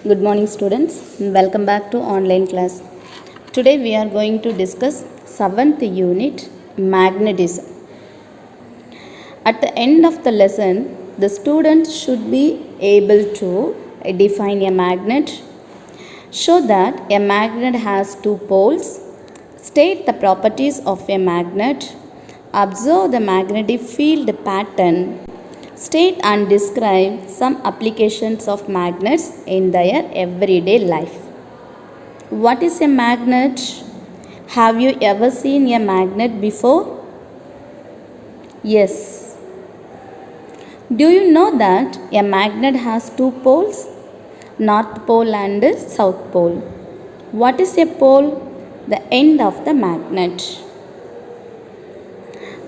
Good morning, students. Welcome back to online class. Today we are going to discuss 7th unit magnetism. At the end of the lesson, the students should be able to define a magnet, show that a magnet has two poles, state the properties of a magnet, observe the magnetic field pattern, state and describe some applications of magnets in their everyday life. What is a magnet? Have you ever seen a magnet before? Yes. Do you know that a magnet has two poles? North pole and south pole. What is a pole? The end of the magnet.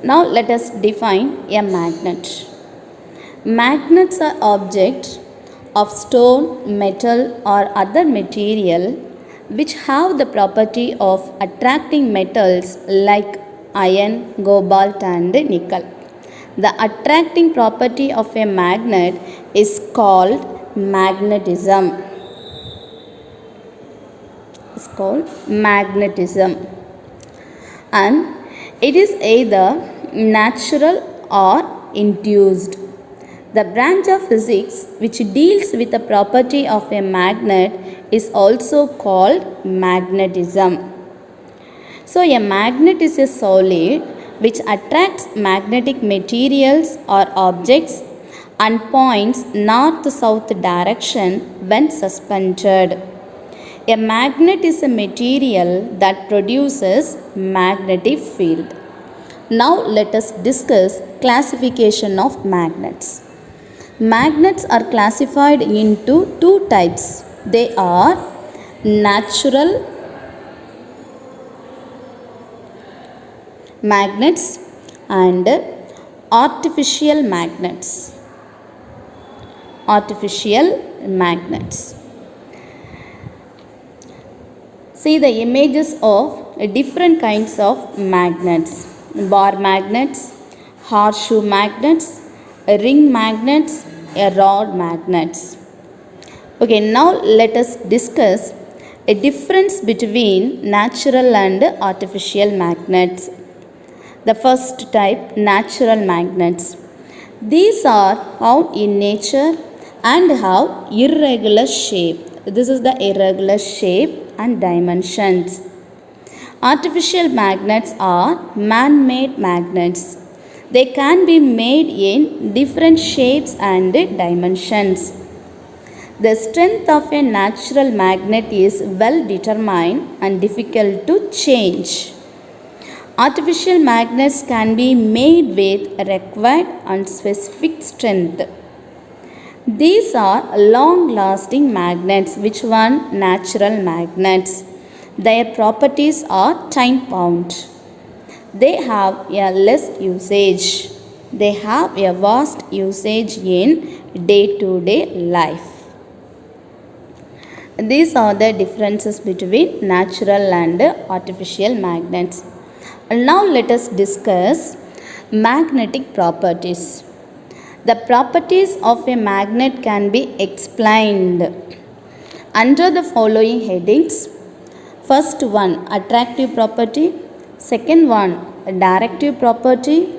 Now let us define a magnet. Magnets are objects of stone, metal or other material which have the property of attracting metals like iron, cobalt and nickel. The attracting property of a magnet is called magnetism. It's called magnetism. And it is either natural or induced. The branch of physics which deals with the property of a magnet is also called magnetism. So, a magnet is a solid which attracts magnetic materials or objects and points north-south direction when suspended. A magnet is a material that produces magnetic field. Now, let us discuss classification of magnets. Magnets are classified into two types. They are natural magnets and artificial magnets. Artificial magnets. See the images of different kinds of magnets. Bar magnets, horseshoe magnets, ring magnets, rod magnets. Okay, now let us discuss a difference between natural and artificial magnets. The first type, natural magnets. These are found in nature and have irregular shape. This is the irregular shape and dimensions. Artificial magnets are man-made magnets. They can be made in different shapes and dimensions. The strength of a natural magnet is well determined and difficult to change. Artificial magnets can be made with required and specific strength. These are long-lasting magnets. Which one? Natural magnets. Their properties are time-bound. They have a less usage. They have a vast usage in day-to-day life. These are the differences between natural and artificial magnets. And now let us discuss magnetic properties. The properties of a magnet can be explained under the following headings. First one, attractive property. Second one, directive property.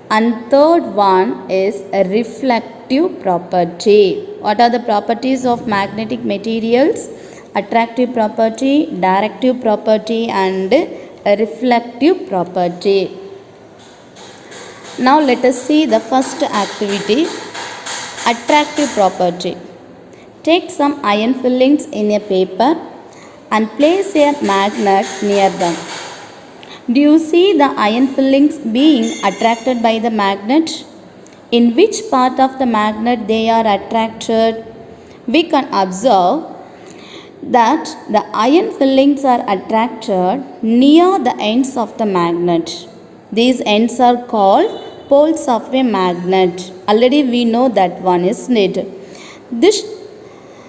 And third one is a reflective property. What are the properties of magnetic materials? Attractive property, directive property and a reflective property. Now let us see the first activity, attractive property. Take some iron fillings in a paper and place a magnet near them. Do you see the iron fillings being attracted by the magnet? In which part of the magnet they are attracted? We can observe that the iron fillings are attracted near the ends of the magnet. These ends are called poles of a magnet. Already we know that one, isn't it? This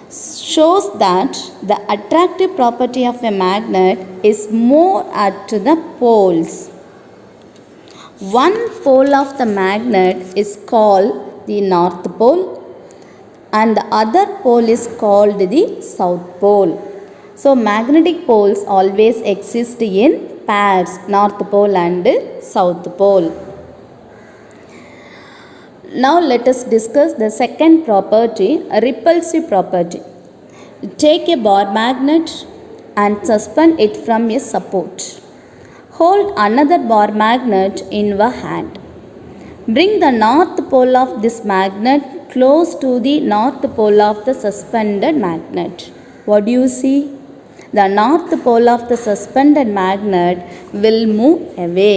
shows that the attractive property of a magnet is more at the poles. One pole of the magnet is called the north pole and the other pole is called the south pole. So magnetic poles always exist in pairs, north pole and south pole. Now let us discuss the second property, a repulsive property. Take a bar magnet and suspend it from a support. Hold another bar magnet in your hand. Bring the north pole of this magnet close to the north pole of the suspended magnet. What do you see? The north pole of the suspended magnet will move away.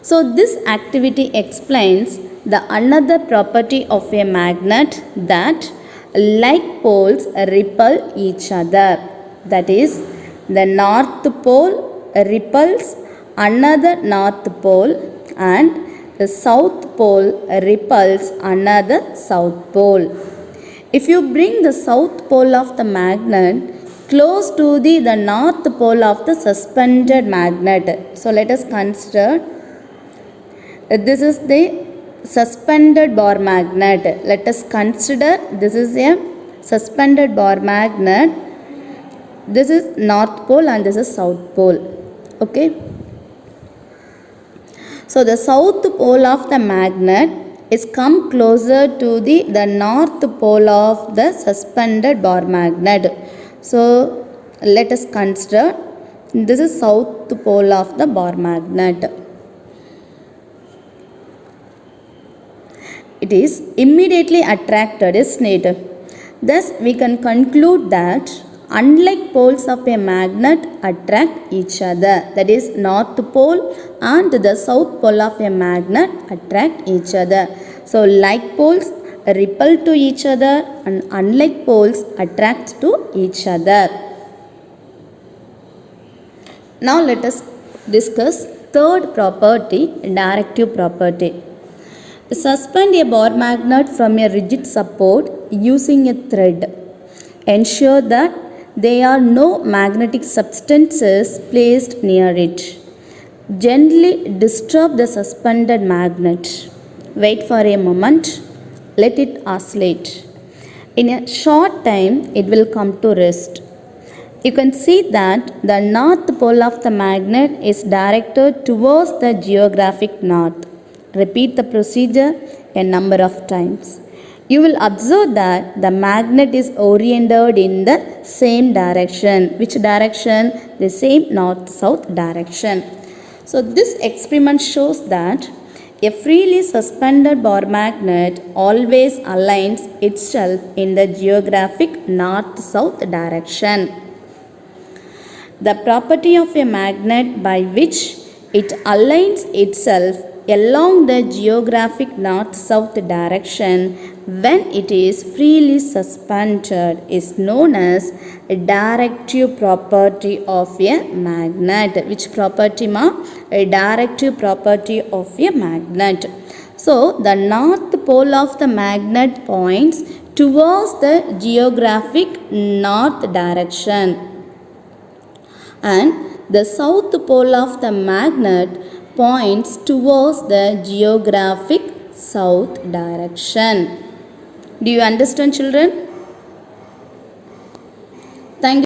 So this activity explains the another property of a magnet, that like poles repel each other. That is, the north pole repels another north pole and the south pole repels another south pole. If you bring the south pole of the magnet close to the north pole of the suspended magnet. So let us consider this is the suspended bar magnet. Let us consider this is a suspended bar magnet. This is north pole and this is south pole. Okay. So the south pole of the magnet is come closer to the north pole of the suspended bar magnet. So let us consider this is south pole of the bar magnet. It is immediately attracted, isn't it? Thus we can conclude that unlike poles of a magnet attract each other, that is north pole and the south pole of a magnet attract each other. So like poles repel to each other and unlike poles attract to each other. Now let us discuss third property, directive property. Suspend a bar magnet from a rigid support using a thread. Ensure that there are no magnetic substances placed near it. Gently disturb the suspended magnet. Wait for a moment. Let it oscillate. In a short time, it will come to rest. You can see that the north pole of the magnet is directed towards the geographic north. Repeat the procedure a number of times. You will observe that the magnet is oriented in the same direction. Which direction? The same north-south direction. So this experiment shows that a freely suspended bar magnet always aligns itself in the geographic north-south direction. The property of a magnet by which it aligns itself along the geographic north-south direction when it is freely suspended is known as a directive property of a magnet. Which property, ma? A directive property of a magnet. So the north pole of the magnet points towards the geographic north direction and the south pole of the magnet points towards the geographic south direction. Do you understand, children? Thank you.